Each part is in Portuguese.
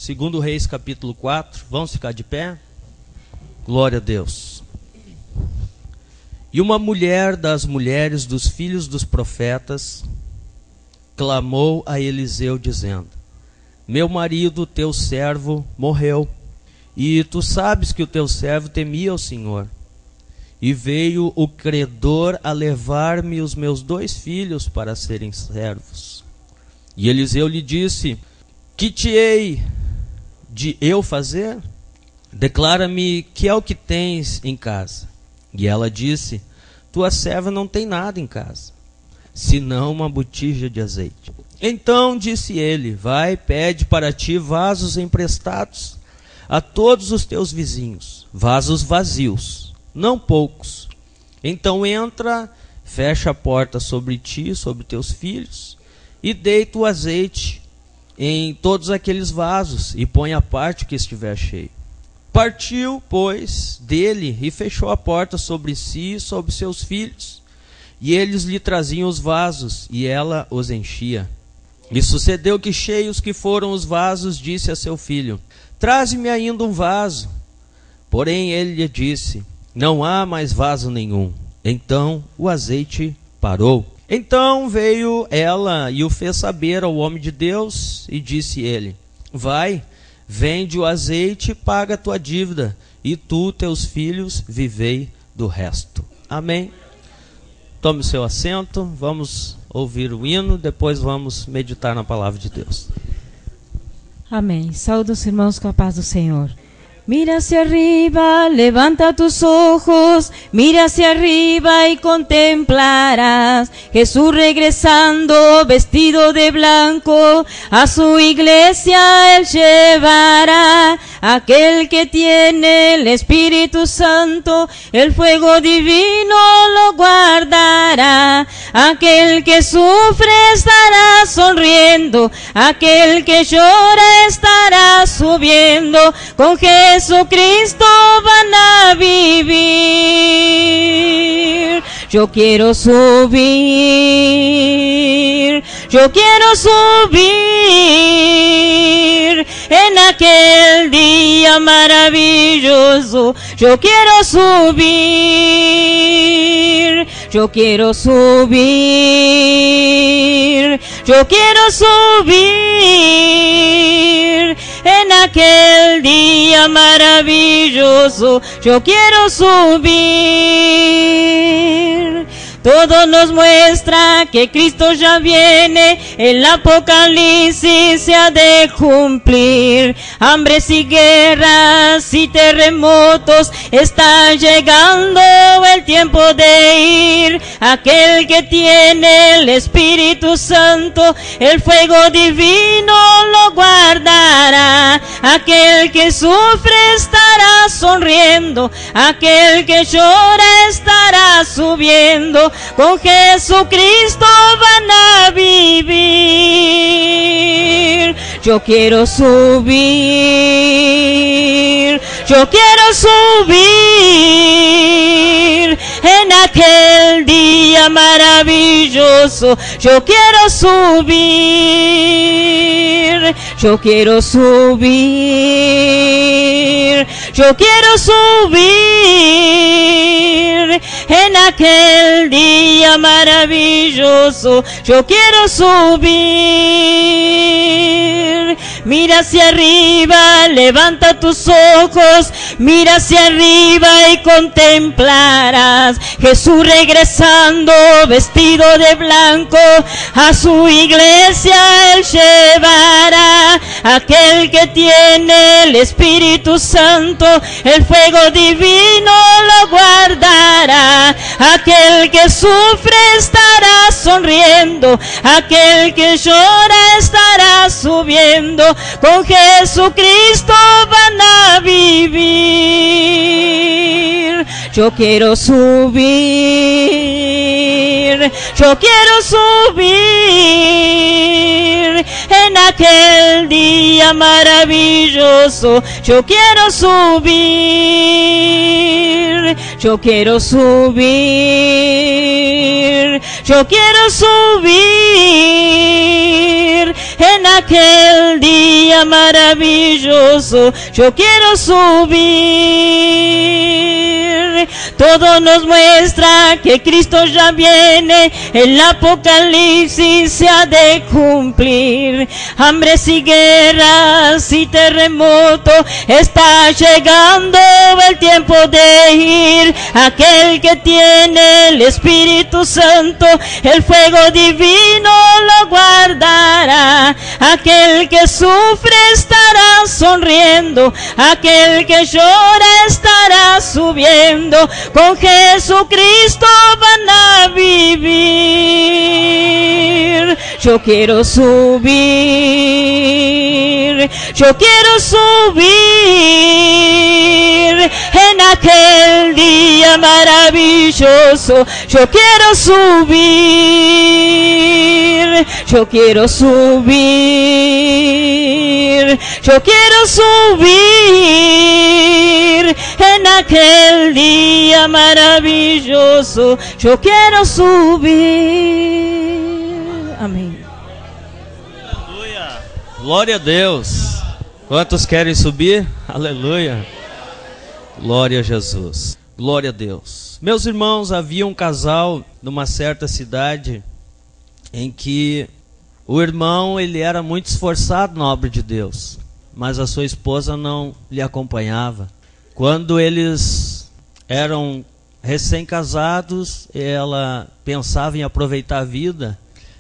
Segundo Reis, capítulo 4. Vamos ficar de pé? Glória a Deus. E uma mulher das mulheres dos filhos dos profetas clamou a Eliseu, dizendo: meu marido, teu servo, morreu, e tu sabes que o teu servo temia o Senhor. E veio o credor a levar-me os meus 2 filhos para serem servos. E Eliseu lhe disse: que te hei de eu fazer? Declara-me que é o que tens em casa. E ela disse: tua serva não tem nada em casa, senão uma botija de azeite. Então disse ele: vai, pede para ti vasos emprestados a todos os teus vizinhos, vasos vazios, não poucos. Então entra, fecha a porta sobre ti, sobre teus filhos, e deita o azeite em todos aqueles vasos, e põe à parte o que estiver cheio. Partiu, pois, dele, e fechou a porta sobre si e sobre seus filhos. E eles lhe traziam os vasos, e ela os enchia. E sucedeu que, cheios que foram os vasos, disse a seu filho: traze-me ainda um vaso. Porém ele lhe disse: não há mais vaso nenhum. Então o azeite parou. Então veio ela e o fez saber ao homem de Deus, e disse ele: vai, vende o azeite e paga a tua dívida, e tu, teus filhos, vivei do resto. Amém. Tome o seu assento, vamos ouvir o hino, depois vamos meditar na palavra de Deus. Amém. Saúde os irmãos com a paz do Senhor. Mira hacia arriba, levanta tus ojos, mira hacia arriba y contemplarás Jesús regresando vestido de blanco, a su iglesia él llevará. Aquel que tiene el Espíritu Santo, el fuego divino lo guardará. Aquel que sufre estará sonriendo, aquel que llora estará subiendo. Con Jesucristo van a vivir. Yo quiero subir, yo quiero subir en aquel día maravilloso. Yo quiero subir, yo quiero subir, yo quiero subir en aquel día maravilloso. Yo quiero subir. Todo nos muestra que Cristo ya viene, el Apocalipsis se ha de cumplir. Hambres y guerras y terremotos, está llegando el tiempo de ir. Aquel que tiene el Espíritu Santo, el fuego divino lo guardará. Aquel que sufre estará sonriendo, aquel que llora estará subiendo. Con Jesucristo van a vivir. Yo quiero subir, yo quiero subir en aquel día maravilloso. Yo quiero subir, yo quiero subir, yo quiero subir en aquel día maravilloso. Yo quiero subir. Mira hacia arriba, levanta tus ojos, mira hacia arriba y contemplarás Jesús regresando vestido de blanco, a su iglesia él llevará. Aquel que tiene el Espíritu Santo, el fuego divino lo guardará. Aquel que sufre estará sonriendo, aquel que llora estará subiendo. Con Jesucristo van a vivir. Yo quiero subir, yo quiero subir en aquel día maravilloso. Yo quiero subir, yo quiero subir, yo quiero subir en aquel día maravilloso yo quiero subir. Todo nos muestra que Cristo ya viene, el Apocalipsis se ha de cumplir. Hambres y guerras y terremotos, está llegando el tiempo de ir. Aquel que tiene el Espíritu Santo, el fuego divino lo guardará. Aquel que sufre estará sonriendo, aquel que llora estará subiendo. Con Jesucristo van a vivir. Yo quiero subir, yo quiero subir en aquel día maravilloso. Yo quiero subir, yo quiero subir, yo quiero subir en aquel día maravilloso. Yo quiero subir. Amém. Aleluia. Glória a Deus. Quantos querem subir? Aleluia. Glória a Jesus. Glória a Deus. Meus irmãos, havia um casal numa certa cidade em que o irmão ele era muito esforçado na obra de Deus, mas a sua esposa não lhe acompanhava. Quando eles eram recém-casados, ela pensava em aproveitar a vida.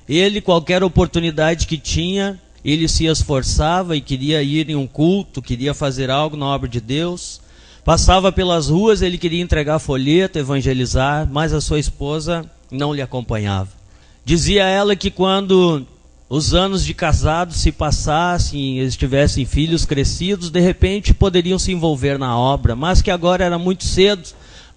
Ele, qualquer oportunidade que tinha, ele se esforçava e queria ir em um culto, queria fazer algo na obra de Deus. Passava pelas ruas, ele queria entregar folheto, evangelizar, mas a sua esposa não lhe acompanhava. Dizia ela que quando os anos de casado se passassem, eles tivessem filhos crescidos, de repente poderiam se envolver na obra, mas que agora era muito cedo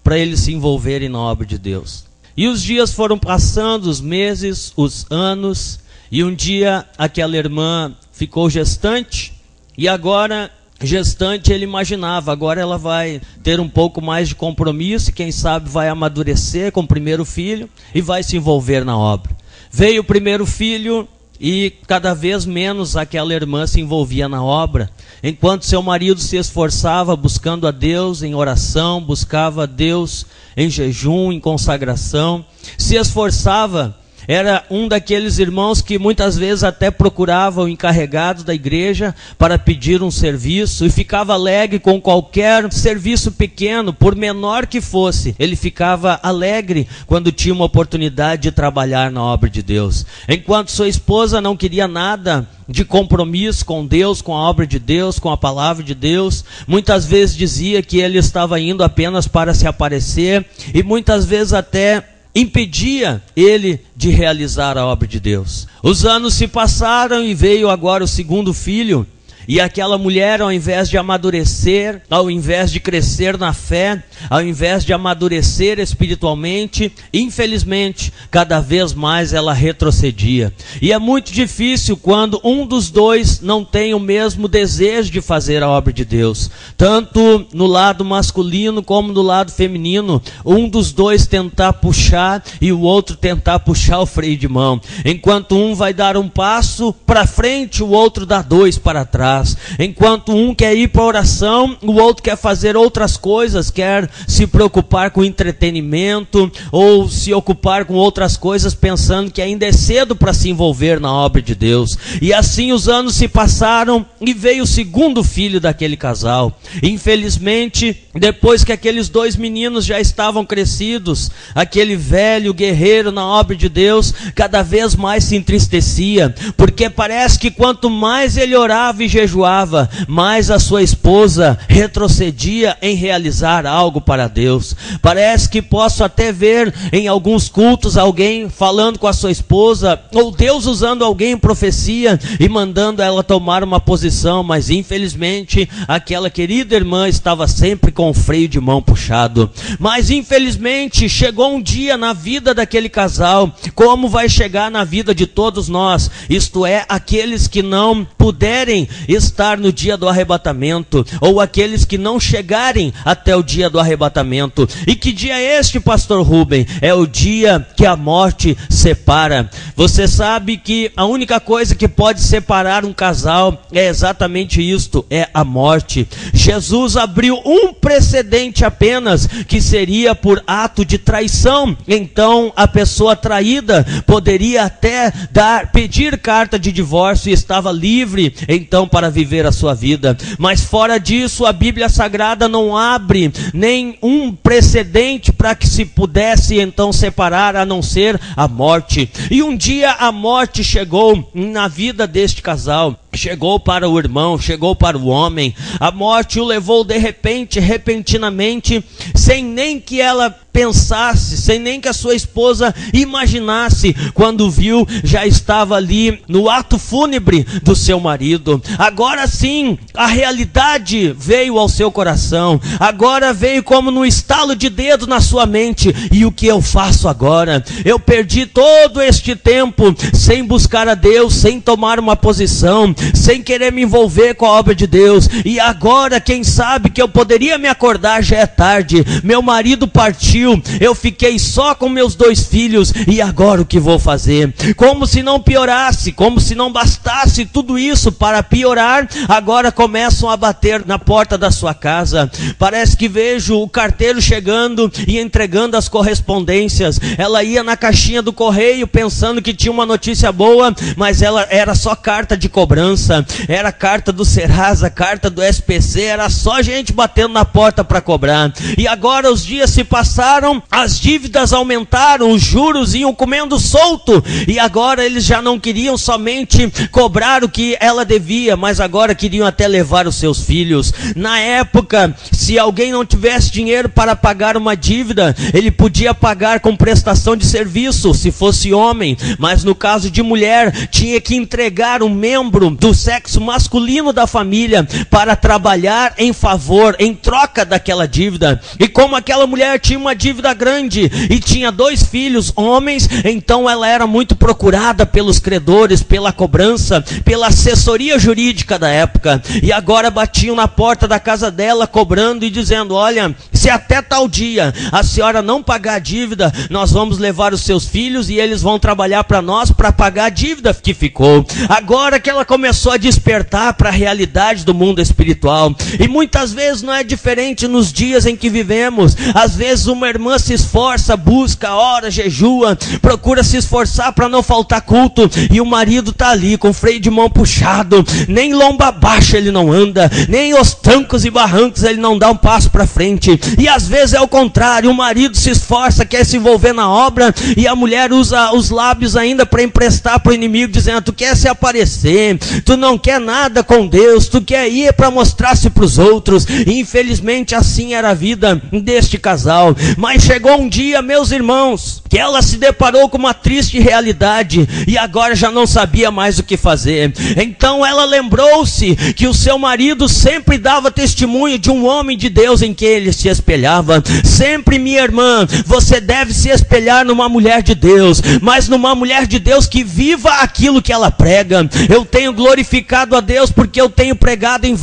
para eles se envolverem na obra de Deus. E os dias foram passando, os meses, os anos, e um dia aquela irmã ficou gestante, e agora, gestante, ele imaginava, agora ela vai ter um pouco mais de compromisso, e quem sabe vai amadurecer com o primeiro filho, e vai se envolver na obra. Veio o primeiro filho, e cada vez menos aquela irmã se envolvia na obra, enquanto seu marido se esforçava buscando a Deus em oração, buscava a Deus em jejum, em consagração, se esforçava. Era um daqueles irmãos que muitas vezes até procurava o encarregado da igreja para pedir um serviço e ficava alegre com qualquer serviço pequeno, por menor que fosse. Ele ficava alegre quando tinha uma oportunidade de trabalhar na obra de Deus. Enquanto sua esposa não queria nada de compromisso com Deus, com a obra de Deus, com a palavra de Deus, muitas vezes dizia que ele estava indo apenas para se aparecer e muitas vezes até impedia ele de realizar a obra de Deus. Os anos se passaram e veio agora o segundo filho. E aquela mulher, ao invés de amadurecer, ao invés de crescer na fé, ao invés de amadurecer espiritualmente, infelizmente, cada vez mais ela retrocedia. E é muito difícil quando um dos dois não tem o mesmo desejo de fazer a obra de Deus. Tanto no lado masculino como no lado feminino, um dos dois tentar puxar e o outro tentar puxar o freio de mão. Enquanto um vai dar um passo para frente, o outro dá dois para trás. Enquanto um quer ir para a oração, o outro quer fazer outras coisas, quer se preocupar com entretenimento ou se ocupar com outras coisas, pensando que ainda é cedo para se envolver na obra de Deus. E assim os anos se passaram e veio o segundo filho daquele casal. Infelizmente, depois que aqueles dois meninos já estavam crescidos, aquele velho guerreiro na obra de Deus cada vez mais se entristecia, porque parece que quanto mais ele orava e jejuava, mais a sua esposa retrocedia em realizar algo para Deus. Parece que posso até ver em alguns cultos alguém falando com a sua esposa, ou Deus usando alguém em profecia e mandando ela tomar uma posição, mas infelizmente aquela querida irmã estava sempre com o freio de mão puxado. Mas infelizmente chegou um dia na vida daquele casal, como vai chegar na vida de todos nós, isto é, aqueles que não puderem estar no dia do arrebatamento, ou aqueles que não chegarem até o dia do arrebatamento. E que dia é este, pastor Rubem? É o dia que a morte separa. Você sabe que a única coisa que pode separar um casal é exatamente isto, é a morte. Jesus abriu um precedente apenas, que seria por ato de traição. Então a pessoa traída poderia até pedir carta de divórcio e estava livre então para viver a sua vida. Mas fora disso, a Bíblia Sagrada não abre nenhum precedente para que se pudesse então separar, a não ser a morte. E um dia a morte chegou na vida deste casal. Chegou para o irmão, chegou para o homem. A morte o levou de repente, repentinamente, sem nem que ela pensasse, sem nem que a sua esposa imaginasse. Quando viu, já estava ali no ato fúnebre do seu marido. Agora sim, a realidade veio ao seu coração. Agora veio como no estalo de dedo na sua mente. E o que eu faço agora? Eu perdi todo este tempo sem buscar a Deus, sem tomar uma posição, sem querer me envolver com a obra de Deus. E agora, quem sabe que eu poderia me acordar, já é tarde. Meu marido partiu, eu fiquei só com meus 2 filhos. E agora o que vou fazer? Como se não piorasse, como se não bastasse tudo isso para piorar, agora começam a bater na porta da sua casa. Parece que vejo o carteiro chegando e entregando as correspondências. Ela ia na caixinha do correio pensando que tinha uma notícia boa, mas ela era só carta de cobrança. Era carta do Serasa, carta do SPC, era só gente batendo na porta para cobrar. E agora os dias se passaram, as dívidas aumentaram, os juros iam comendo solto, e agora eles já não queriam somente cobrar o que ela devia, mas agora queriam até levar os seus filhos. Na época, se alguém não tivesse dinheiro para pagar uma dívida, ele podia pagar com prestação de serviço, se fosse homem, mas no caso de mulher, tinha que entregar um membro do sexo masculino da família para trabalhar em favor, em troca daquela dívida. E como aquela mulher tinha uma dívida grande e tinha 2 filhos homens, então ela era muito procurada pelos credores, pela cobrança, pela assessoria jurídica da época. E agora batiam na porta da casa dela cobrando e dizendo: olha, se até tal dia a senhora não pagar a dívida, nós vamos levar os seus filhos e eles vão trabalhar para nós para pagar a dívida que ficou. Agora que ela começou a despertar para a realidade do mundo espiritual. E muitas vezes não é diferente nos dias em que vivemos. Às vezes uma irmã se esforça, busca, ora, jejua, procura se esforçar para não faltar culto, e o marido está ali com o freio de mão puxado, nem lomba baixa ele não anda, nem os trancos e barrancos ele não dá um passo para frente. E às vezes é o contrário, o marido se esforça, quer se envolver na obra, e a mulher usa os lábios ainda para emprestar para o inimigo, dizendo: tu quer se aparecer, tu não quer nada com Deus, tu quer ir para mostrar-se para os outros. E infelizmente assim era a vida deste casal. Mas chegou um dia, meus irmãos, que ela se deparou com uma triste realidade e agora já não sabia mais o que fazer. Então ela lembrou-se que o seu marido sempre dava testemunho de um homem de Deus em que ele se espelhava. Sempre, minha irmã, você deve se espelhar numa mulher de Deus, mas numa mulher de Deus que viva aquilo que ela prega. Eu tenho glorificado a Deus porque eu tenho pregado em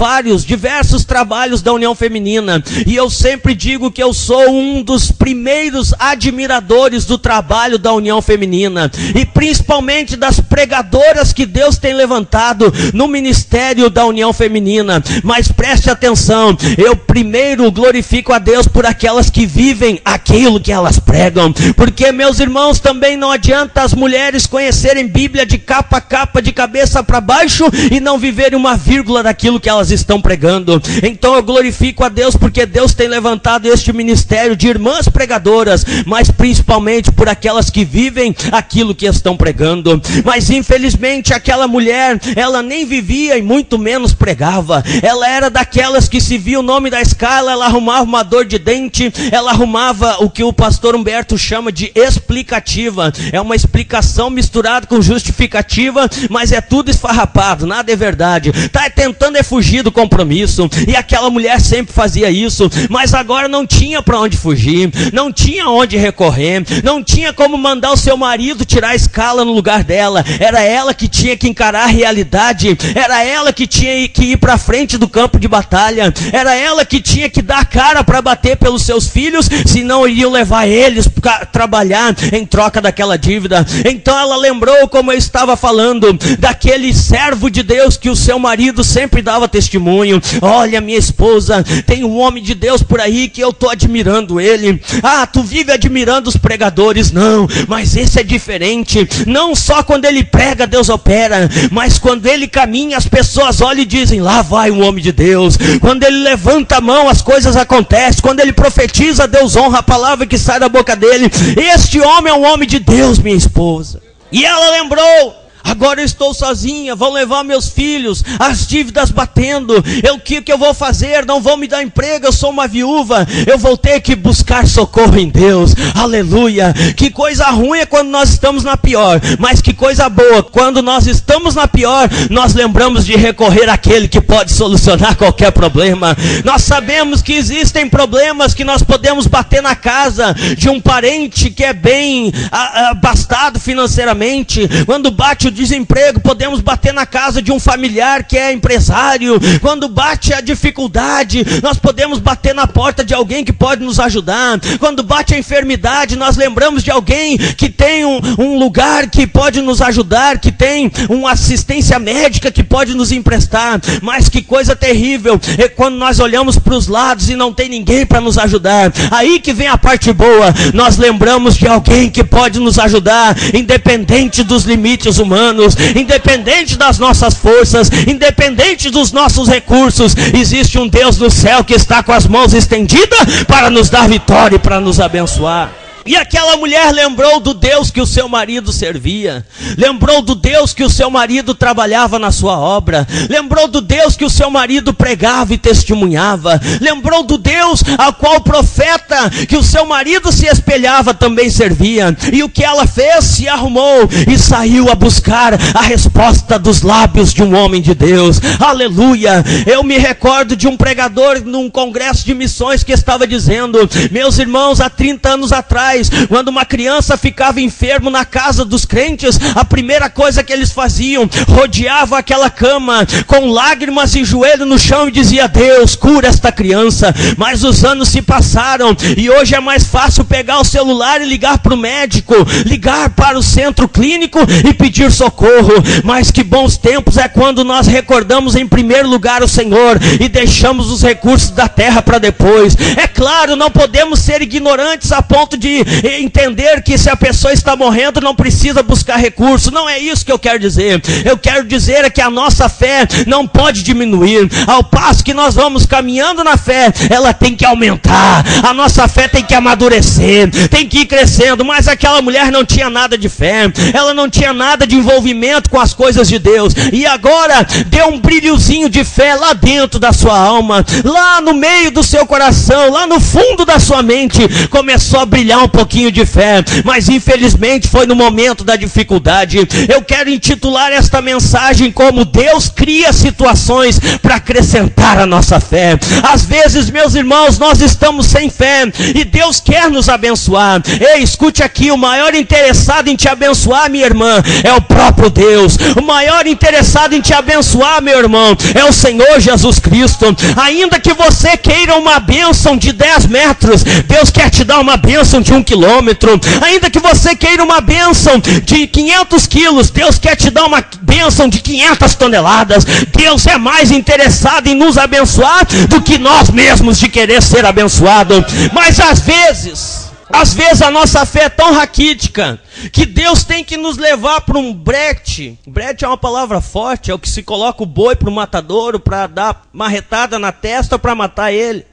diversos trabalhos da União Feminina, e eu sempre digo que eu sou um dos primeiros admiradores do trabalho da União Feminina, e principalmente das pregadoras que Deus tem levantado no ministério da União Feminina. Mas preste atenção, eu primeiro glorifico a Deus por aquelas que vivem aquilo que elas pregam, porque, meus irmãos, também não adianta as mulheres conhecerem Bíblia de capa a capa, de cabeça para baixo, e não viverem uma vírgula daquilo que elas estão pregando. Então eu glorifico a Deus porque Deus tem levantado este ministério de irmãs pregadoras, mas principalmente por aquelas que vivem aquilo que estão pregando. Mas infelizmente aquela mulher, ela nem vivia e muito menos pregava. Ela era daquelas que, se via o nome da escala, ela arrumava uma dor de dente, ela arrumava o que o pastor Humberto chama de explicativa. É uma explicação misturada com justificativa, mas é tudo esfarrapado. preocupado, nada é verdade, está tentando fugir do compromisso. E aquela mulher sempre fazia isso, mas agora não tinha para onde fugir, não tinha onde recorrer, não tinha como mandar o seu marido tirar a escala no lugar dela. Era ela que tinha que encarar a realidade, era ela que tinha que ir para frente do campo de batalha, era ela que tinha que dar a cara para bater pelos seus filhos, senão iriam levar eles para trabalhar em troca daquela dívida. Então ela lembrou, como eu estava falando, daquele servo de Deus que o seu marido sempre dava testemunho. Olha, minha esposa, tem um homem de Deus por aí que eu estou admirando ele. Ah, tu vive admirando os pregadores? Não, mas esse é diferente. Não só quando ele prega Deus opera, mas quando ele caminha as pessoas olham e dizem, lá vai um homem de Deus. Quando ele levanta a mão as coisas acontecem. Quando ele profetiza, Deus honra a palavra que sai da boca dele. Este homem é um homem de Deus, minha esposa. E ela lembrou, agora eu estou sozinha, vão levar meus filhos, as dívidas batendo, o que eu vou fazer? Não vão me dar emprego, eu sou uma viúva, eu vou ter que buscar socorro em Deus. Aleluia! Que coisa ruim é quando nós estamos na pior, mas que coisa boa, quando nós estamos na pior, nós lembramos de recorrer àquele que pode solucionar qualquer problema. Nós sabemos que existem problemas que nós podemos bater na casa de um parente que é bem abastado financeiramente. Quando bate o desemprego, podemos bater na casa de um familiar que é empresário. Quando bate a dificuldade, nós podemos bater na porta de alguém que pode nos ajudar. Quando bate a enfermidade, nós lembramos de alguém que tem um lugar que pode nos ajudar, que tem uma assistência médica que pode nos emprestar. Mas que coisa terrível é quando nós olhamos para os lados e não tem ninguém para nos ajudar. Aí que vem a parte boa, nós lembramos de alguém que pode nos ajudar, independente dos limites humanos, independente das nossas forças, independente dos nossos recursos. Existe um Deus no céu que está com as mãos estendidas para nos dar vitória e para nos abençoar. E aquela mulher lembrou do Deus que o seu marido servia, lembrou do Deus que o seu marido trabalhava na sua obra, lembrou do Deus que o seu marido pregava e testemunhava, lembrou do Deus ao qual o profeta que o seu marido se espelhava também servia. E o que ela fez? Se arrumou e saiu a buscar a resposta dos lábios de um homem de Deus. Aleluia! Eu me recordo de um pregador num congresso de missões que estava dizendo, meus irmãos, há 30 anos atrás, quando uma criança ficava enfermo na casa dos crentes, a primeira coisa que eles faziam, rodeavam aquela cama com lágrimas e joelho no chão e dizia, Deus, cura esta criança. Mas os anos se passaram e hoje é mais fácil pegar o celular e ligar para o médico, ligar para o centro clínico e pedir socorro. Mas que bons tempos é quando nós recordamos em primeiro lugar o Senhor e deixamos os recursos da terra para depois. É claro, não podemos ser ignorantes a ponto de entender que se a pessoa está morrendo não precisa buscar recurso. Não é isso que eu quero dizer. Eu quero dizer que a nossa fé não pode diminuir. Ao passo que nós vamos caminhando na fé, ela tem que aumentar. A nossa fé tem que amadurecer, tem que ir crescendo. Mas aquela mulher não tinha nada de fé, ela não tinha nada de envolvimento com as coisas de Deus. E agora deu um brilhozinho de fé lá dentro da sua alma, lá no meio do seu coração, lá no fundo da sua mente, começou a brilhar um pouquinho de fé, mas infelizmente foi no momento da dificuldade. Eu quero intitular esta mensagem como Deus cria situações para acrescentar a nossa fé. Às vezes, meus irmãos, nós estamos sem fé e Deus quer nos abençoar. Ei, escute aqui, o maior interessado em te abençoar, minha irmã, é o próprio Deus. O maior interessado em te abençoar, meu irmão, é o Senhor Jesus Cristo. Ainda que você queira uma bênção de 10 metros, Deus quer te dar uma bênção de 1 quilômetro. Ainda que você queira uma bênção de 500 quilos, Deus quer te dar uma bênção de 500 toneladas. Deus é mais interessado em nos abençoar do que nós mesmos de querer ser abençoado. Mas às vezes a nossa fé é tão raquítica que Deus tem que nos levar para um brete. Brete é uma palavra forte, é o que se coloca o boi para o matadouro, para dar marretada na testa para matar ele.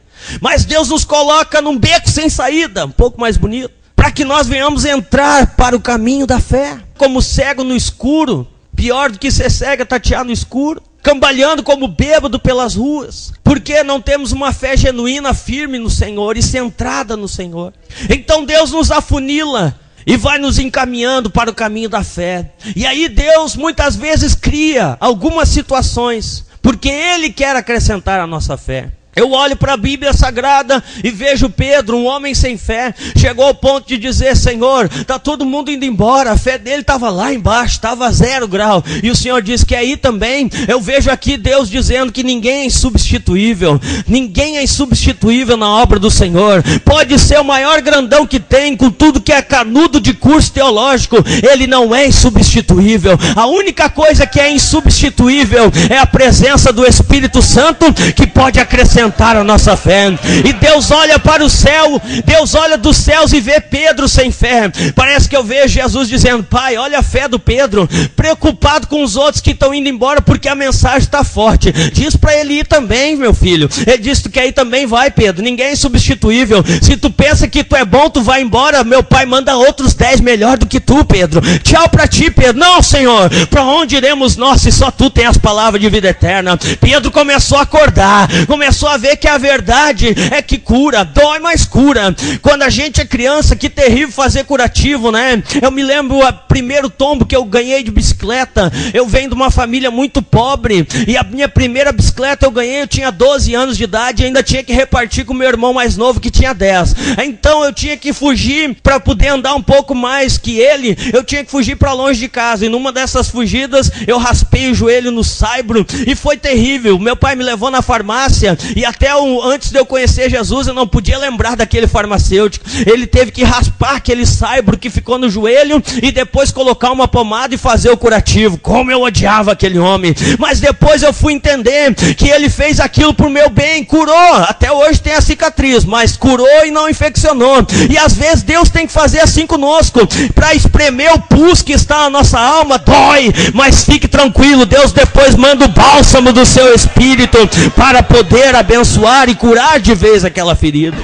Mas Deus nos coloca num beco sem saída, um pouco mais bonito, para que nós venhamos entrar para o caminho da fé. Como cego no escuro, pior do que ser cego é tatear no escuro, cambaleando como bêbado pelas ruas, porque não temos uma fé genuína, firme no Senhor e centrada no Senhor. Então Deus nos afunila e vai nos encaminhando para o caminho da fé. E aí Deus muitas vezes cria algumas situações, porque Ele quer acrescentar a nossa fé. Eu olho para a Bíblia Sagrada e vejo Pedro, um homem sem fé, chegou ao ponto de dizer: Senhor, está todo mundo indo embora, a fé dele estava lá embaixo, estava 0 grau, e o Senhor diz que aí também, eu vejo aqui Deus dizendo que ninguém é insubstituível, ninguém é insubstituível na obra do Senhor. Pode ser o maior grandão que tem, com tudo que é canudo de curso teológico, ele não é insubstituível. A única coisa que é insubstituível é a presença do Espírito Santo, que pode acrescentar a nossa fé. E Deus olha para o céu, Deus olha dos céus e vê Pedro sem fé. Parece que eu vejo Jesus dizendo: Pai, olha a fé do Pedro, preocupado com os outros que estão indo embora porque a mensagem está forte. Diz para ele ir também, meu filho. Ele disse: tu quer ir também? Vai, Pedro, ninguém é insubstituível. Se tu pensa que tu é bom, tu vai embora. Meu pai manda outros 10 melhor do que tu, Pedro. Tchau para ti, Pedro. Não, Senhor, para onde iremos nós se só tu tem as palavras de vida eterna? Pedro começou a acordar, começou a ver que a verdade é que cura, dói, mas cura. Quando a gente é criança, que terrível fazer curativo, né? Eu me lembro o primeiro tombo que eu ganhei de bicicleta. Eu venho de uma família muito pobre, e a minha primeira bicicleta eu ganhei, eu tinha 12 anos de idade, e ainda tinha que repartir com meu irmão mais novo que tinha 10. Então eu tinha que fugir para poder andar um pouco mais que ele. Eu tinha que fugir para longe de casa, e numa dessas fugidas eu raspei o joelho no saibro e foi terrível. Meu pai me levou na farmácia, e até antes de eu conhecer Jesus, eu não podia lembrar daquele farmacêutico. Ele teve que raspar aquele saibro que ficou no joelho e depois colocar uma pomada e fazer o curativo. Como eu odiava aquele homem. Mas depois eu fui entender que ele fez aquilo para o meu bem, curou. Até hoje tem a cicatriz, mas curou e não infeccionou. E às vezes Deus tem que fazer assim conosco, para espremer o pus que está na nossa alma. Dói, mas fique tranquilo, Deus depois manda o bálsamo do seu Espírito para poder abençoar e curar de vez aquela ferida.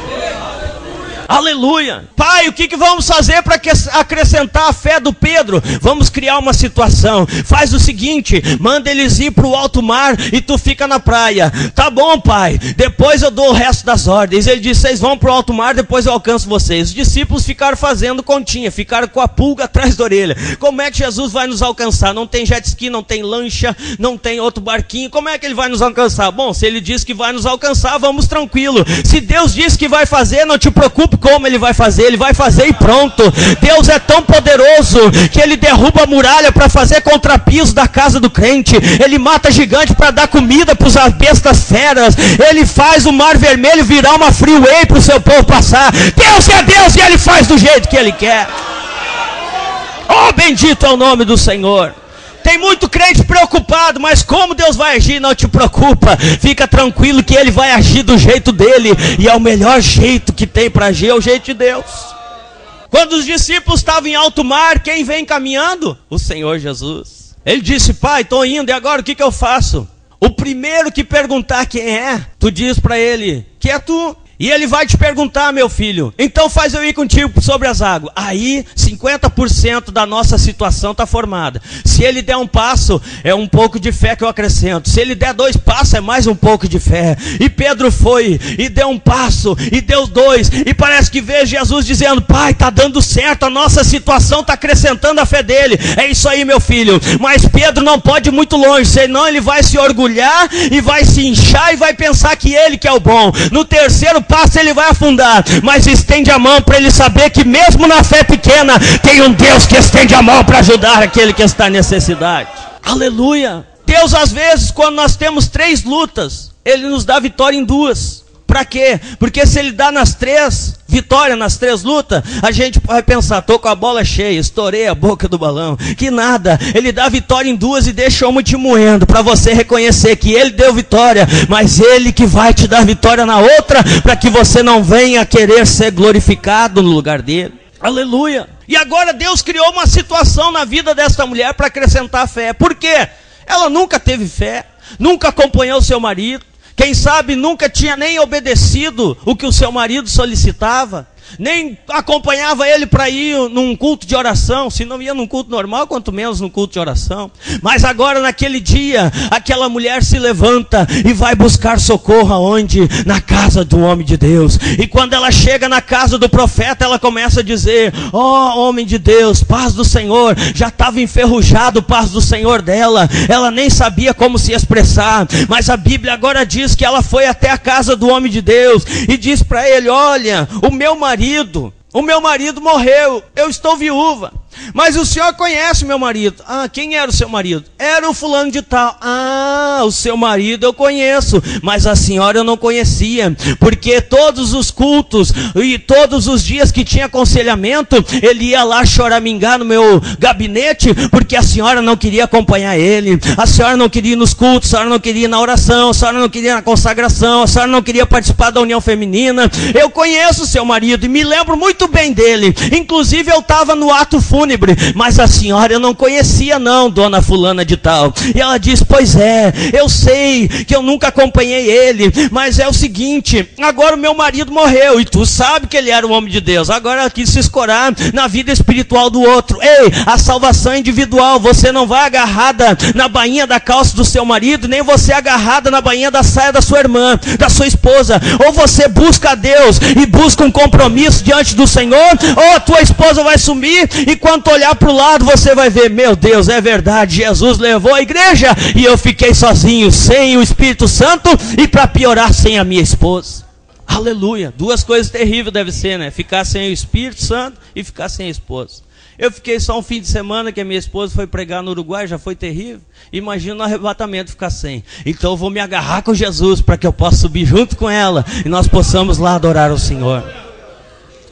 Aleluia. Pai, o que vamos fazer para acrescentar a fé do Pedro? Vamos criar uma situação. Faz o seguinte: manda eles ir para o alto mar e tu fica na praia. Tá bom, pai, depois eu dou o resto das ordens. Ele disse: vocês vão para o alto mar, depois eu alcanço vocês. Os discípulos ficaram fazendo continha, ficaram com a pulga atrás da orelha. Como é que Jesus vai nos alcançar? Não tem jet ski, não tem lancha, não tem outro barquinho. Como é que ele vai nos alcançar? Bom, se ele diz que vai nos alcançar, vamos tranquilo. Se Deus diz que vai fazer, não te preocupe como ele vai fazer e pronto. Deus é tão poderoso que ele derruba a muralha para fazer contrapiso da casa do crente. Ele mata gigante para dar comida para os bestas feras. Ele faz o mar vermelho virar uma freeway para o seu povo passar. Deus é Deus e ele faz do jeito que ele quer. Oh, bendito é o nome do Senhor. Tem muito crente preocupado, mas como Deus vai agir? Não te preocupa, fica tranquilo que Ele vai agir do jeito dele, e é o melhor jeito que tem para agir, é o jeito de Deus. Quando os discípulos estavam em alto mar, quem vem caminhando? O Senhor Jesus. Ele disse: Pai, estou indo, e agora o que eu faço? O primeiro que perguntar quem é, tu diz para ele que é tu. E ele vai te perguntar: meu filho, então faz eu ir contigo sobre as águas. Aí 50% da nossa situação está formada. Se ele der um passo, é um pouco de fé que eu acrescento. Se ele der 2 passos, é mais um pouco de fé. E Pedro foi, e deu um passo, e deu 2. E parece que vê Jesus dizendo: Pai, está dando certo, a nossa situação está acrescentando a fé dele. É isso aí, meu filho. Mas Pedro não pode ir muito longe, senão ele vai se orgulhar, e vai se inchar, e vai pensar que ele que é o bom. No terceiro passo ele vai afundar, mas estende a mão para ele saber que mesmo na fé pequena tem um Deus que estende a mão para ajudar aquele que está em necessidade. Aleluia. Deus, às vezes, quando nós temos 3 lutas, Ele nos dá vitória em 2. Para quê? Porque se Ele dá nas 3, vitória nas 3 lutas, a gente vai pensar: tô com a bola cheia, estourei a boca do balão. Que nada, Ele dá vitória em 2 e deixa uma te moendo, para você reconhecer que Ele deu vitória, mas Ele que vai te dar vitória na outra, para que você não venha querer ser glorificado no lugar dele. Aleluia. E agora Deus criou uma situação na vida desta mulher para acrescentar fé. Por quê? Ela nunca teve fé, nunca acompanhou seu marido. Quem sabe nunca tinha nem obedecido o que o seu marido solicitava. nem acompanhava ele para ir num culto de oração. Se não ia num culto normal, quanto menos num culto de oração. Mas agora, naquele dia, aquela mulher se levanta e vai buscar socorro aonde? Na casa do homem de Deus. E quando ela chega na casa do profeta, ela começa a dizer: ó homem de Deus, paz do Senhor. Já estava enferrujado, paz do Senhor dela. Ela nem sabia como se expressar. Mas a Bíblia agora diz que ela foi até a casa do homem de Deus e diz para ele: olha, o meu marido morreu, eu estou viúva, mas o senhor conhece o meu marido. Ah, quem era o seu marido? Era o fulano de tal. Ah, o seu marido eu conheço, mas a senhora eu não conhecia, porque todos os cultos e todos os dias que tinha aconselhamento, ele ia lá choramingar no meu gabinete, porque a senhora não queria acompanhar ele, a senhora não queria ir nos cultos, a senhora não queria ir na oração, a senhora não queria ir na consagração, a senhora não queria participar da união feminina. Eu conheço o seu marido e me lembro muito bem dele, inclusive eu estava no ato fúnebre, mas a senhora eu não conhecia não, dona fulana de tal. E ela diz: pois é, eu sei que eu nunca acompanhei ele, mas é o seguinte, agora o meu marido morreu, e tu sabe que ele era um homem de Deus, agora ela quis se escorar na vida espiritual do outro. Ei, a salvação é individual, você não vai agarrada na bainha da calça do seu marido, nem você agarrada na bainha da saia da sua irmã, da sua esposa. Ou você busca a Deus e busca um compromisso diante do Senhor, ou a tua esposa vai sumir, e quando olhar para o lado você vai ver: meu Deus, é verdade, Jesus levou a igreja e eu fiquei sozinho, sem o Espírito Santo, e para piorar, sem a minha esposa. Aleluia. Duas coisas terríveis deve ser, né? Ficar sem o Espírito Santo e ficar sem a esposa. Eu fiquei só um fim de semana que a minha esposa foi pregar no Uruguai, já foi terrível. Imagina no arrebatamento ficar sem. Então eu vou me agarrar com Jesus para que eu possa subir junto com ela e nós possamos lá adorar o Senhor.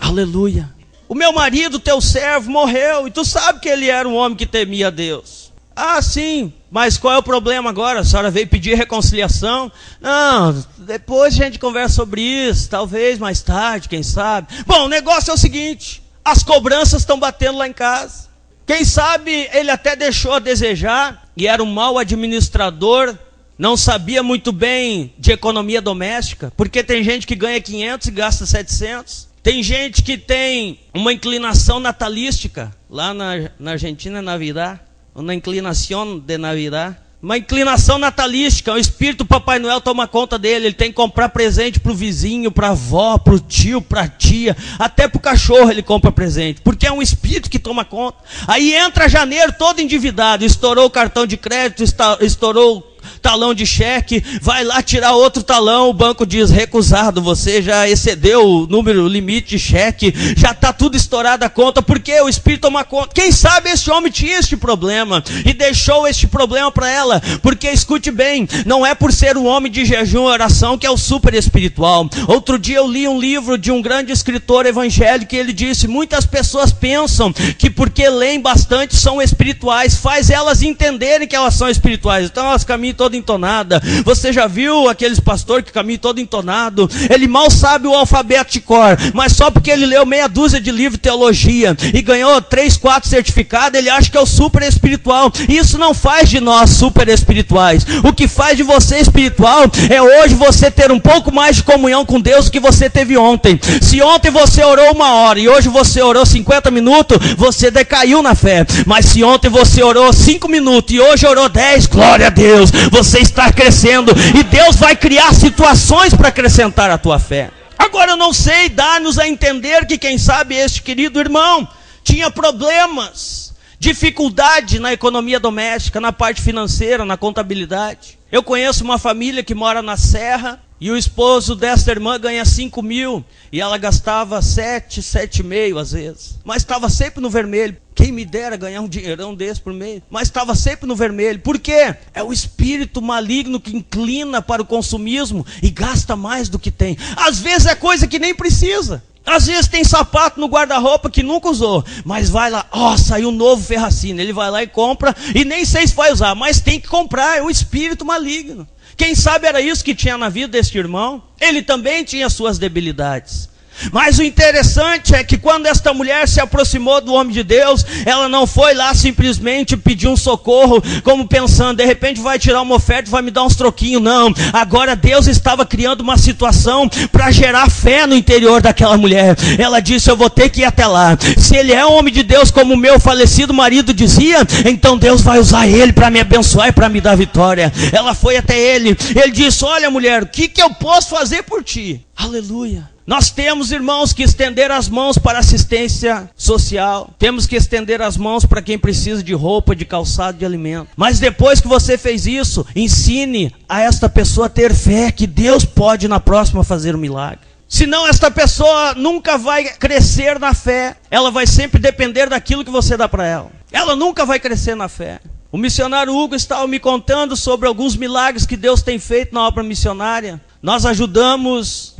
Aleluia. O meu marido, teu servo, morreu, e tu sabe que ele era um homem que temia a Deus. Ah, sim, mas qual é o problema agora? A senhora veio pedir reconciliação? Não, depois a gente conversa sobre isso, talvez mais tarde, quem sabe. Bom, o negócio é o seguinte: as cobranças estão batendo lá em casa. Quem sabe ele até deixou a desejar, e era um mau administrador, não sabia muito bem de economia doméstica, porque tem gente que ganha 500 e gasta 700. Tem gente que tem uma inclinação natalística, lá na Argentina, Navidad, uma inclinação de Navidad, uma inclinação natalística. O espírito Papai Noel toma conta dele, ele tem que comprar presente para o vizinho, para a avó, para o tio, para a tia, até para o cachorro ele compra presente, porque é um espírito que toma conta. Aí entra janeiro todo endividado, estourou o cartão de crédito, estourou talão de cheque, vai lá tirar outro talão, o banco diz: recusado, você já excedeu o número, o limite de cheque, já está tudo estourado a conta, porque o Espírito toma conta. Quem sabe esse homem tinha este problema e deixou este problema para ela, porque escute bem, não é por ser um homem de jejum e oração que é o super espiritual. Outro dia eu li um livro de um grande escritor evangélico e ele disse: muitas pessoas pensam que porque leem bastante são espirituais, faz elas entenderem que elas são espirituais, então elas caminham toda entonada. Você já viu aqueles pastores que caminham todo entonado? Ele mal sabe o alfabeto de cor, mas só porque ele leu meia dúzia de livros de teologia e ganhou 3, 4 certificados, ele acha que é o super espiritual. Isso não faz de nós super espirituais. O que faz de você espiritual é hoje você ter um pouco mais de comunhão com Deus do que você teve ontem. Se ontem você orou 1 hora e hoje você orou 50 minutos, você decaiu na fé. Mas se ontem você orou 5 minutos e hoje orou 10, glória a Deus, você está crescendo e Deus vai criar situações para acrescentar a tua fé. Agora eu não sei, dá-nos a entender que quem sabe este querido irmão tinha problemas, dificuldade na economia doméstica, na parte financeira, na contabilidade. Eu conheço uma família que mora na Serra e o esposo dessa irmã ganha 5 mil e ela gastava 7, 7,5 às vezes, mas estava sempre no vermelho. Quem me dera ganhar um dinheirão desse por mês, mas estava sempre no vermelho. Por quê? É o espírito maligno que inclina para o consumismo e gasta mais do que tem. Às vezes é coisa que nem precisa. Às vezes tem sapato no guarda-roupa que nunca usou, mas vai lá, saiu um novo Ferracina, ele vai lá e compra, e nem sei se vai usar, mas tem que comprar, é o espírito maligno. Quem sabe era isso que tinha na vida deste irmão? Ele também tinha suas debilidades. Mas o interessante é que quando esta mulher se aproximou do homem de Deus, ela não foi lá simplesmente pedir um socorro, como pensando, de repente vai tirar uma oferta e vai me dar uns troquinhos. Não, agora Deus estava criando uma situação para gerar fé no interior daquela mulher. Ela disse, eu vou ter que ir até lá. Se ele é um homem de Deus, como o meu falecido marido dizia, então Deus vai usar ele para me abençoar e para me dar vitória. Ela foi até ele. Ele disse, olha mulher, o que eu posso fazer por ti? Aleluia. Nós temos, irmãos, que estender as mãos para assistência social. Temos que estender as mãos para quem precisa de roupa, de calçado, de alimento. Mas depois que você fez isso, ensine a esta pessoa a ter fé que Deus pode na próxima fazer um milagre. Senão esta pessoa nunca vai crescer na fé. Ela vai sempre depender daquilo que você dá para ela. Ela nunca vai crescer na fé. O missionário Hugo estava me contando sobre alguns milagres que Deus tem feito na obra missionária. Nós ajudamos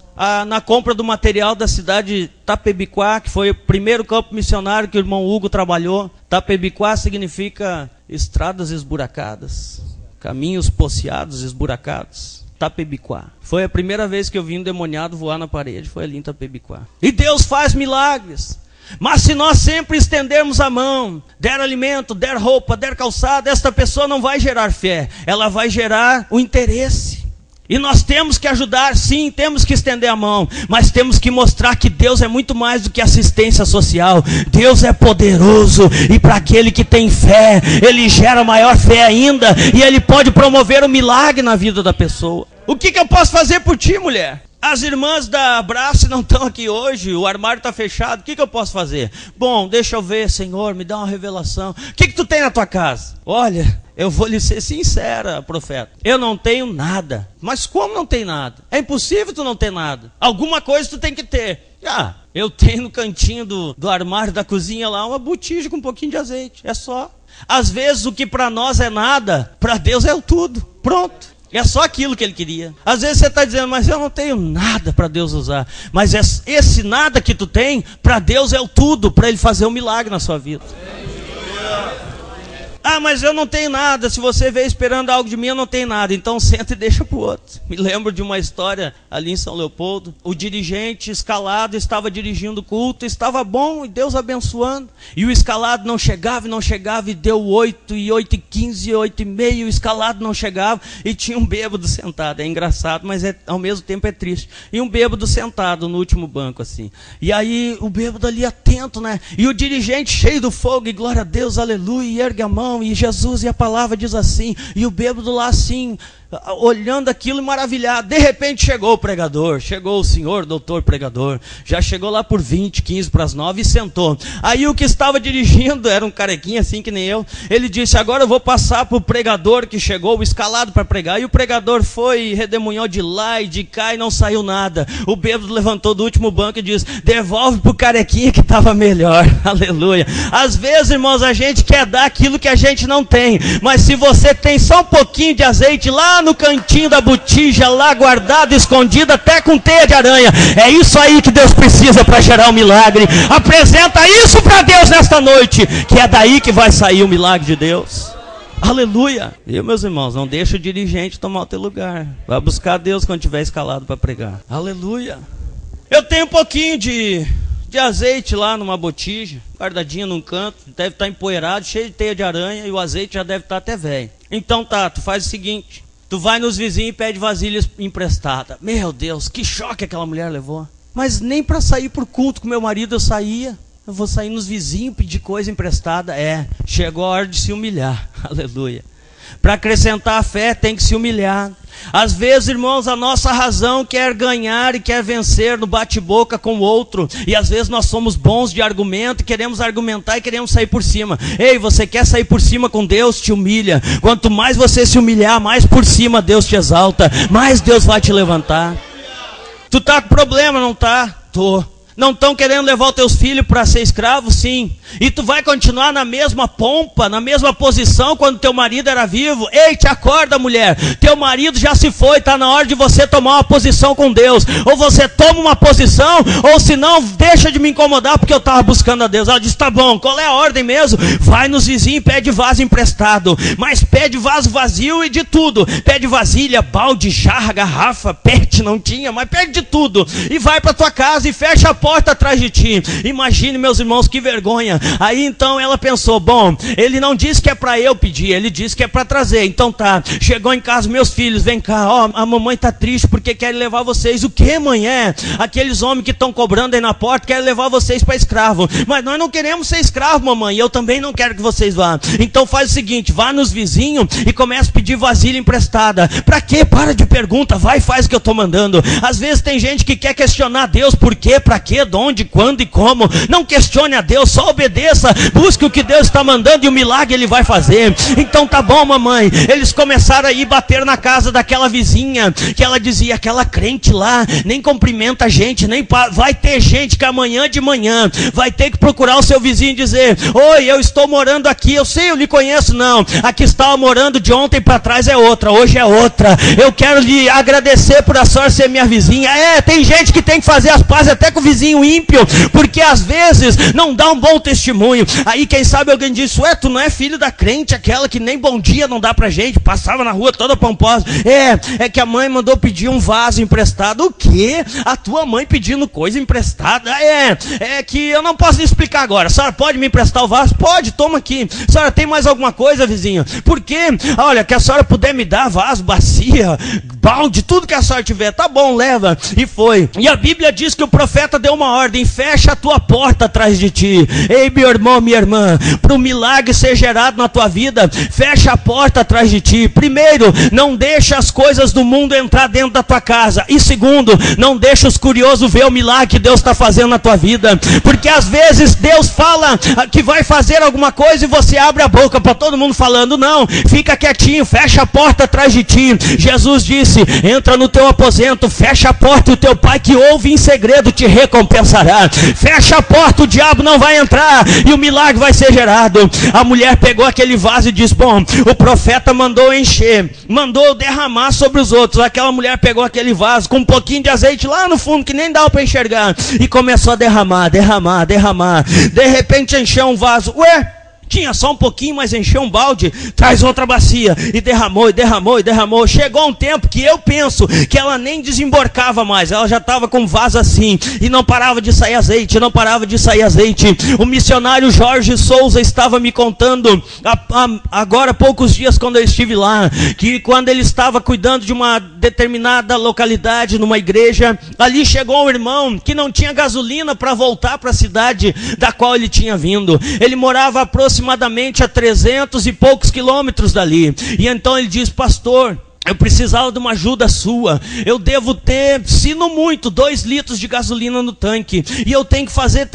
na compra do material da cidade de Tapebiquá, que foi o primeiro campo missionário que o irmão Hugo trabalhou. Tapebiquá significa estradas esburacadas, caminhos poceados, esburacados. Tapebiquá. Foi a primeira vez que eu vi um demoniado voar na parede, foi ali em Tapebiquá. E Deus faz milagres. Mas se nós sempre estendermos a mão, der alimento, der roupa, der calçado, esta pessoa não vai gerar fé, ela vai gerar o interesse. E nós temos que ajudar, sim, temos que estender a mão, mas temos que mostrar que Deus é muito mais do que assistência social. Deus é poderoso, e para aquele que tem fé, Ele gera maior fé ainda, e Ele pode promover um milagre na vida da pessoa. O que eu posso fazer por ti, mulher? As irmãs da Abraço não estão aqui hoje, o armário está fechado, o que eu posso fazer? Bom, deixa eu ver, Senhor, me dá uma revelação. O que tu tem na tua casa? Olha, eu vou lhe ser sincera, profeta, eu não tenho nada. Mas como não tem nada? É impossível tu não ter nada. Alguma coisa tu tem que ter. Eu tenho no cantinho do armário da cozinha lá uma botija com um pouquinho de azeite, é só. Às vezes o que para nós é nada, para Deus é o tudo, pronto. É só aquilo que Ele queria. Às vezes você está dizendo, mas eu não tenho nada para Deus usar. Mas esse nada que tu tem, para Deus é o tudo, para Ele fazer um milagre na sua vida. Mas eu não tenho nada. Se você veio esperando algo de mim, eu não tenho nada. Então senta e deixa para o outro. Me lembro de uma história ali em São Leopoldo. O dirigente escalado estava dirigindo o culto. Estava bom e Deus abençoando. E o escalado não chegava e não chegava. E deu 8, e 8h15, 8h30. E o escalado não chegava. E tinha um bêbado sentado. É engraçado, mas ao mesmo tempo é triste. E um bêbado sentado no último banco assim. E aí o bêbado ali atento, né? E o dirigente cheio do fogo. E glória a Deus, aleluia. E ergue a mão. E Jesus, e a palavra diz assim, e o bêbado lá assim, olhando aquilo maravilhado. De repente chegou o pregador, chegou o senhor doutor pregador, já chegou lá por 20, 15 para as 9 e sentou. Aí o que estava dirigindo, era um carequinha assim que nem eu, ele disse, agora eu vou passar para o pregador que chegou, o escalado para pregar. E o pregador foi, redemunhou de lá e de cá e não saiu nada. O bêbado levantou do último banco e disse, devolve para o carequinha que estava melhor. Aleluia. Às vezes, irmãos, a gente quer dar aquilo que a gente não tem, mas se você tem só um pouquinho de azeite lá no cantinho da botija, lá guardado, escondido, até com teia de aranha, é isso aí que Deus precisa para gerar um milagre. Apresenta isso para Deus nesta noite, que é daí que vai sair o milagre de Deus. Aleluia. E meus irmãos, não deixa o dirigente tomar o teu lugar. Vai buscar Deus quando estiver escalado para pregar. Aleluia. Eu tenho um pouquinho de azeite lá numa botija, guardadinha num canto, deve estar empoeirado, cheio de teia de aranha, e o azeite já deve estar até velho. Então tá, tu faz o seguinte, tu vai nos vizinhos e pede vasilha emprestada. Meu Deus, que choque aquela mulher levou. Mas nem para sair por culto com meu marido eu saía. Eu vou sair nos vizinhos pedir coisa emprestada. Chegou a hora de se humilhar. Aleluia. Para acrescentar a fé tem que se humilhar. Às vezes, irmãos, a nossa razão quer ganhar e quer vencer no bate-boca com o outro. E às vezes nós somos bons de argumento, queremos argumentar e queremos sair por cima. Ei, você quer sair por cima com Deus? Te humilha. Quanto mais você se humilhar, mais por cima Deus te exalta, mais Deus vai te levantar. Tu tá com problema, não tá? Tô. Não estão querendo levar os teus filhos para ser escravo? Sim. E tu vai continuar na mesma pompa, na mesma posição quando teu marido era vivo? Ei, te acorda, mulher. Teu marido já se foi, está na hora de você tomar uma posição com Deus. Ou você toma uma posição, ou se não, deixa de me incomodar porque eu estava buscando a Deus. Ela disse, tá bom, qual é a ordem mesmo? Vai nos vizinhos e pede vaso emprestado. Mas pede vaso vazio e de tudo. Pede vasilha, balde, jarra, garrafa, pet, não tinha, mas pede de tudo. E vai para tua casa e fecha a porta atrás de ti. Imagine, meus irmãos, que vergonha. Aí então ela pensou, bom, ele não disse que é para eu pedir, ele disse que é para trazer. Então tá, chegou em casa, meus filhos, vem cá, ó, a mamãe tá triste porque quer levar vocês. O que, mãe? Aqueles homens que estão cobrando aí na porta querem levar vocês para escravo. Mas nós não queremos ser escravo, mamãe, e eu também não quero que vocês vá. Então faz o seguinte, vá nos vizinhos e começa a pedir vasilha emprestada. Para quê? Para de pergunta, vai e faz o que eu tô mandando. Às vezes tem gente que quer questionar Deus, por quê, para quê, de onde, quando e como. Não questione a Deus, só obedeça, busque o que Deus está mandando e o milagre Ele vai fazer. Então tá bom, mamãe. Eles começaram a ir bater na casa daquela vizinha, que ela dizia, aquela crente lá, nem cumprimenta a gente, nem vai ter gente que amanhã de manhã vai ter que procurar o seu vizinho e dizer, oi, eu estou morando aqui, eu sei, eu lhe conheço. Não, aqui estava morando de ontem para trás é outra, hoje é outra. Eu quero lhe agradecer por a senhora ser minha vizinha. Tem gente que tem que fazer as pazes até com o vizinho ímpio, porque às vezes não dá um bom testemunho. Aí quem sabe alguém disse, tu não é filho da crente, aquela que nem bom dia não dá pra gente, passava na rua toda pomposa. É que a mãe mandou pedir um vaso emprestado. O quê? A tua mãe pedindo coisa emprestada? É que eu não posso lhe explicar agora. A senhora pode me emprestar o vaso? Pode, toma aqui. A senhora tem mais alguma coisa, vizinho? Por quê? Olha, que a senhora puder me dar vaso, bacia, balde, tudo que a senhora tiver, tá bom, leva. E foi. E a Bíblia diz que o profeta deu uma ordem, fecha a tua porta atrás de ti. Ei, meu irmão, minha irmã, para o milagre ser gerado na tua vida, fecha a porta atrás de ti. Primeiro, não deixa as coisas do mundo entrar dentro da tua casa. E segundo, não deixa os curiosos ver o milagre que Deus está fazendo na tua vida. Porque às vezes Deus fala que vai fazer alguma coisa e você abre a boca para todo mundo falando, não, fica quietinho, fecha a porta atrás de ti. Jesus disse, entra no teu aposento, fecha a porta e o teu pai que ouve em segredo te recompensará. Fecha a porta, o diabo não vai entrar e o milagre vai ser gerado. A mulher pegou aquele vaso e disse, bom, o profeta mandou encher, mandou derramar sobre os outros. Aquela mulher pegou aquele vaso com um pouquinho de azeite lá no fundo, que nem dava para enxergar, e começou a derramar. De repente encheu um vaso. Tinha só um pouquinho, mas encheu um balde, traz outra bacia, e derramou. Chegou um tempo que eu penso que ela nem desemborcava mais, ela já estava com um vaso assim, e não parava de sair azeite. O missionário Jorge Souza estava me contando, agora há poucos dias, quando eu estive lá, que quando ele estava cuidando de uma determinada localidade, numa igreja, ali chegou um irmão que não tinha gasolina para voltar para a cidade da qual ele tinha vindo. Ele morava aproximadamente a 300 e poucos quilômetros dali. E então ele diz, pastor, eu precisava de uma ajuda sua. Eu devo ter, se não muito, 2 litros de gasolina no tanque. E eu tenho que fazer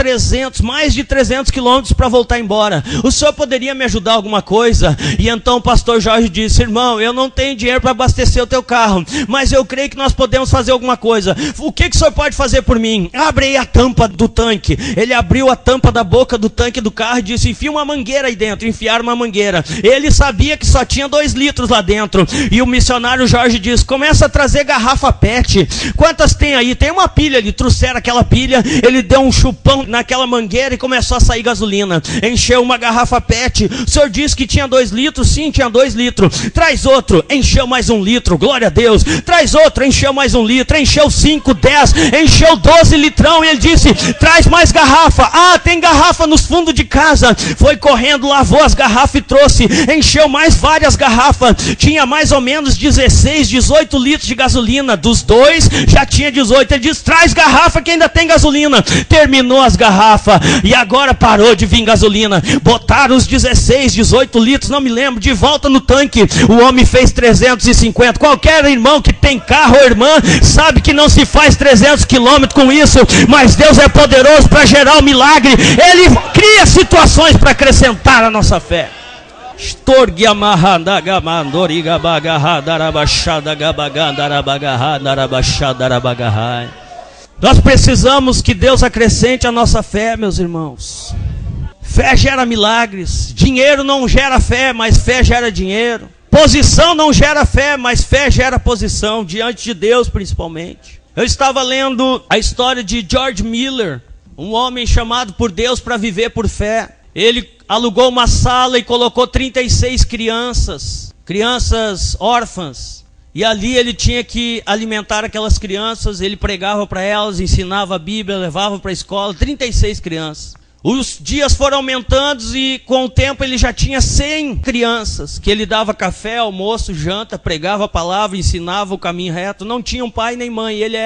mais de 300 quilômetros para voltar embora. O senhor poderia me ajudar alguma coisa? E então o pastor Jorge disse, irmão, eu não tenho dinheiro para abastecer o teu carro, mas eu creio que nós podemos fazer alguma coisa. O que o senhor pode fazer por mim? Abre aí a tampa do tanque. Ele abriu a tampa da boca do tanque do carro e disse, enfia uma mangueira aí dentro. Enfiaram uma mangueira. Ele sabia que só tinha 2 litros lá dentro. E o missionário Jorge diz, começa a trazer garrafa PET. Quantas tem aí? Tem uma pilha ali. Trouxeram aquela pilha, ele deu um chupão naquela mangueira e começou a sair gasolina. Encheu uma garrafa PET. O senhor disse que tinha 2 litros? Sim, tinha 2 litros. Traz outro. Encheu mais 1 litro. Glória a Deus. Traz outro. Encheu mais 1 litro. Encheu 5, 10. Encheu 12 litrão. E ele disse, traz mais garrafa. Tem garrafa nos fundos de casa. Foi correndo, lavou as garrafas e trouxe. Encheu mais várias garrafas. Tinha mais ou menos 16, 18 litros de gasolina. Dos 2 já tinha 18. Ele disse, traz garrafa que ainda tem gasolina. Terminou as garrafas e agora parou de vir gasolina. Botaram os 16, 18 litros, não me lembro, de volta no tanque. O homem fez 350. Qualquer irmão que tem carro ou irmã sabe que não se faz 300 quilômetros com isso, mas Deus é poderoso para gerar o milagre. Ele cria situações para acrescentar a nossa fé. Nós precisamos que Deus acrescente a nossa fé, meus irmãos. Fé gera milagres. Dinheiro não gera fé, mas fé gera dinheiro. Posição não gera fé, mas fé gera posição, diante de Deus principalmente. Eu estava lendo a história de George Miller, um homem chamado por Deus para viver por fé. Ele alugou uma sala e colocou 36 crianças órfãs. E ali ele tinha que alimentar aquelas crianças, ele pregava para elas, ensinava a Bíblia, levava para a escola, 36 crianças. Os dias foram aumentando e com o tempo ele já tinha 100 crianças, que ele dava café, almoço, janta, pregava a palavra, ensinava o caminho reto. Não tinham pai nem mãe, ele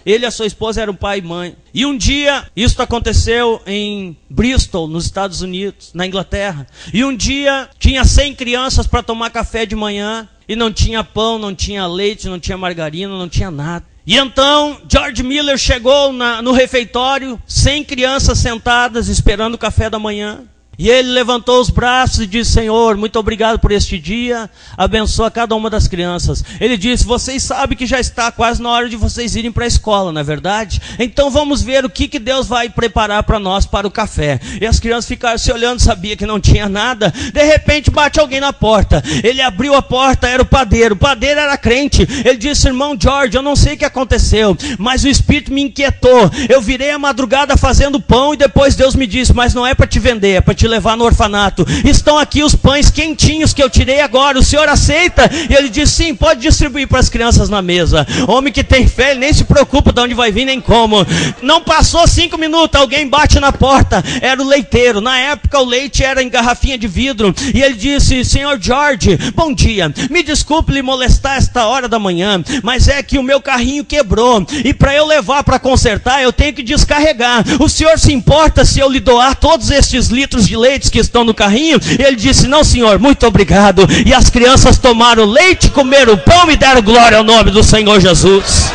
e a sua esposa eram pai e mãe. E um dia, isso aconteceu em Bristol, nos Estados Unidos, na Inglaterra. E um dia tinha 100 crianças para tomar café de manhã e não tinha pão, não tinha leite, não tinha margarina, não tinha nada. E então, George Miller chegou no refeitório, 100 crianças sentadas esperando o café da manhã. E ele levantou os braços e disse: Senhor, muito obrigado por este dia, abençoa cada uma das crianças. Ele disse: vocês sabem que já está quase na hora de vocês irem para a escola, não é verdade? Então vamos ver o que Deus vai preparar para nós para o café. E as crianças ficaram se olhando, sabia que não tinha nada. De repente bate alguém na porta. Ele abriu a porta, era o padeiro era crente. Ele disse: irmão George, eu não sei o que aconteceu, mas o Espírito me inquietou. Eu virei a madrugada fazendo pão e depois Deus me disse: mas não é para te vender, é para te levar no orfanato. Estão aqui os pães quentinhos que eu tirei agora, o senhor aceita? E ele disse: sim, pode distribuir para as crianças na mesa. Homem que tem fé, ele nem se preocupa de onde vai vir nem como. Não passou 5 minutos, alguém bate na porta, era o leiteiro. Na época o leite era em garrafinha de vidro. E ele disse: senhor George, bom dia, me desculpe lhe molestar esta hora da manhã, mas é que o meu carrinho quebrou e para eu levar para consertar eu tenho que descarregar. O senhor se importa se eu lhe doar todos estes litros de leite que estão no carrinho? E ele disse: não senhor, muito obrigado. E as crianças tomaram leite, comeram pão e deram glória ao nome do Senhor Jesus.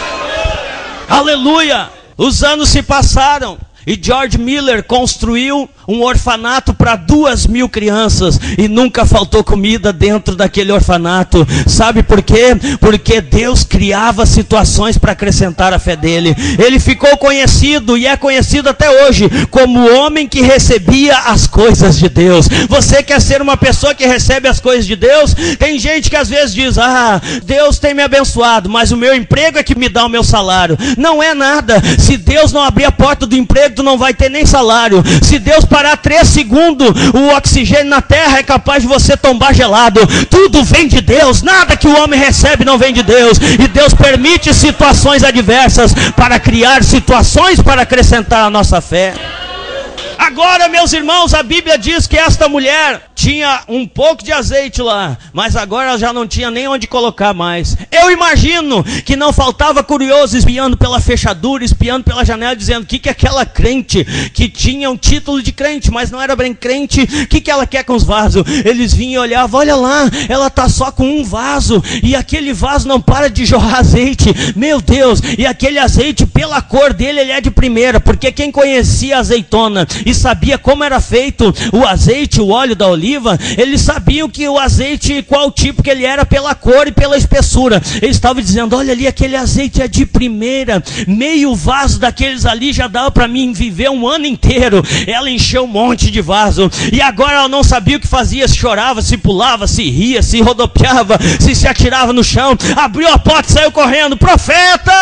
Aleluia. Os anos se passaram e George Miller construiu um orfanato para 2.000 crianças e nunca faltou comida dentro daquele orfanato. Sabe por quê? Porque Deus criava situações para acrescentar a fé dele. Ele ficou conhecido e é conhecido até hoje como o homem que recebia as coisas de Deus. Você quer ser uma pessoa que recebe as coisas de Deus? Tem gente que às vezes diz: ah, Deus tem me abençoado, mas o meu emprego é que me dá o meu salário. Não é nada. Se Deus não abrir a porta do emprego, tu não vai ter nem salário. Se Deus parar 3 segundos o oxigênio na terra, é capaz de você tombar gelado. Tudo vem de Deus. Nada que o homem recebe não vem de Deus. E Deus permite situações adversas para criar situações para acrescentar a nossa fé. Agora, meus irmãos, a Bíblia diz que esta mulher tinha um pouco de azeite lá, mas agora ela já não tinha nem onde colocar mais. Eu imagino que não faltava curioso espiando pela fechadura, espiando pela janela, dizendo: o que aquela crente que tinha um título de crente, mas não era bem crente, o que ela quer com os vasos? Eles vinham e olhavam: olha lá, ela está só com um vaso, e aquele vaso não para de jorrar azeite. Meu Deus, e aquele azeite, pela cor dele, ele é de primeira, porque quem conhecia a azeitona e sabia como era feito o azeite, o óleo da oliva, eles sabiam que o azeite, qual tipo que ele era pela cor e pela espessura. Eles estavam dizendo: olha ali, aquele azeite é de primeira, meio vaso daqueles ali já dava para mim viver um ano inteiro. Ela encheu um monte de vaso, e agora ela não sabia o que fazia, se chorava, se pulava, se ria, se rodopiava, se atirava no chão, abriu a porta e saiu correndo: profeta,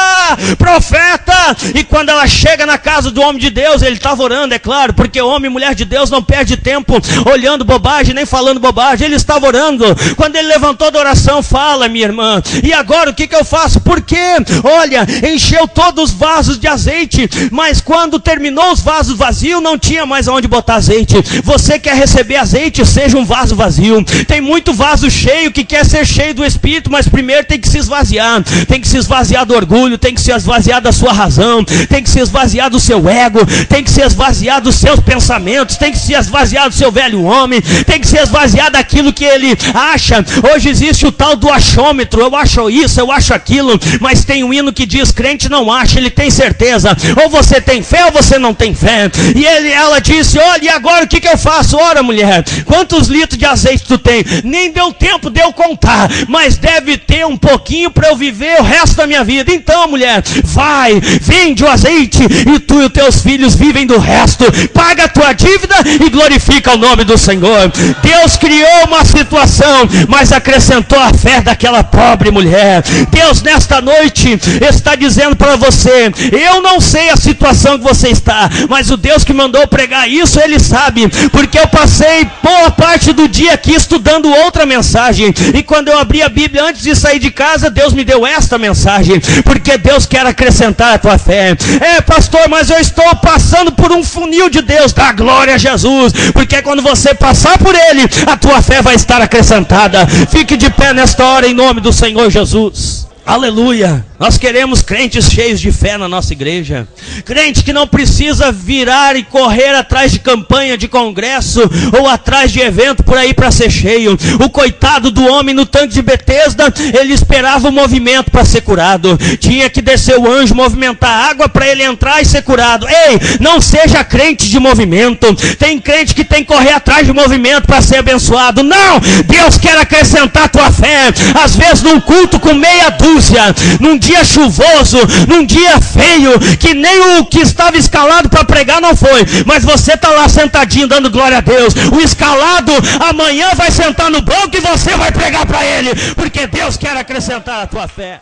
profeta! E quando ela chega na casa do homem de Deus, ele estava orando, é claro, porque homem e mulher de Deus não perde tempo olhando bobagem, nem falando bobagem. Ele estava orando. Quando ele levantou da oração: fala, minha irmã, e agora o que eu faço? Porque, olha, encheu todos os vasos de azeite, mas quando terminou os vasos vazios, não tinha mais aonde botar azeite. Você quer receber azeite? Seja um vaso vazio. Tem muito vaso cheio que quer ser cheio do Espírito, mas primeiro tem que se esvaziar. Tem que se esvaziar do orgulho, tem que se esvaziar da sua razão, tem que se esvaziar do seu ego, tem que se esvaziar dos seus pensamentos, tem que se esvaziar do seu velho homem, tem que se esvaziar daquilo que ele acha. Hoje existe o tal do achômetro, eu acho isso, eu acho aquilo, mas tem um hino que diz, crente não acha, ele tem certeza. Ou você tem fé ou você não tem fé. E ela disse, olha, e agora o que eu faço? Ora, mulher, quantos litros de azeite tu tem? Nem deu tempo de eu contar, mas deve ter um pouquinho para eu viver o resto da minha vida. Então, mulher, vai, vende o azeite e tu e os teus filhos vivem do resto. Paga a tua dívida e glorifica o nome do Senhor. Deus criou uma situação, mas acrescentou a fé daquela pobre mulher. Deus nesta noite está dizendo para você, eu não sei a situação que você está, mas o Deus que mandou pregar isso, Ele sabe, porque eu passei boa parte do dia aqui estudando outra mensagem, e quando eu abri a Bíblia antes de sair de casa, Deus me deu esta mensagem, porque Deus quer acrescentar a tua fé. Pastor, mas eu estou passando por um funil de Deus. Dá glória a Jesus, porque quando você passar por ele, a tua fé vai estar acrescentada. Fique de pé nesta hora em nome do Senhor Jesus. Aleluia. Nós queremos crentes cheios de fé na nossa igreja. Crente que não precisa virar e correr atrás de campanha, de congresso ou atrás de evento por aí para ser cheio. O coitado do homem no tanque de Betesda, ele esperava o movimento para ser curado. Tinha que descer o anjo, movimentar a água para ele entrar e ser curado. Ei, não seja crente de movimento. Tem crente que tem que correr atrás de movimento para ser abençoado. Não, Deus quer acrescentar a tua fé. Às vezes num culto com meia dúzia, num dia chuvoso, num dia feio, que nem o que estava escalado para pregar não foi, mas você está lá sentadinho dando glória a Deus. O escalado amanhã vai sentar no banco e você vai pregar para ele, porque Deus quer acrescentar a tua fé.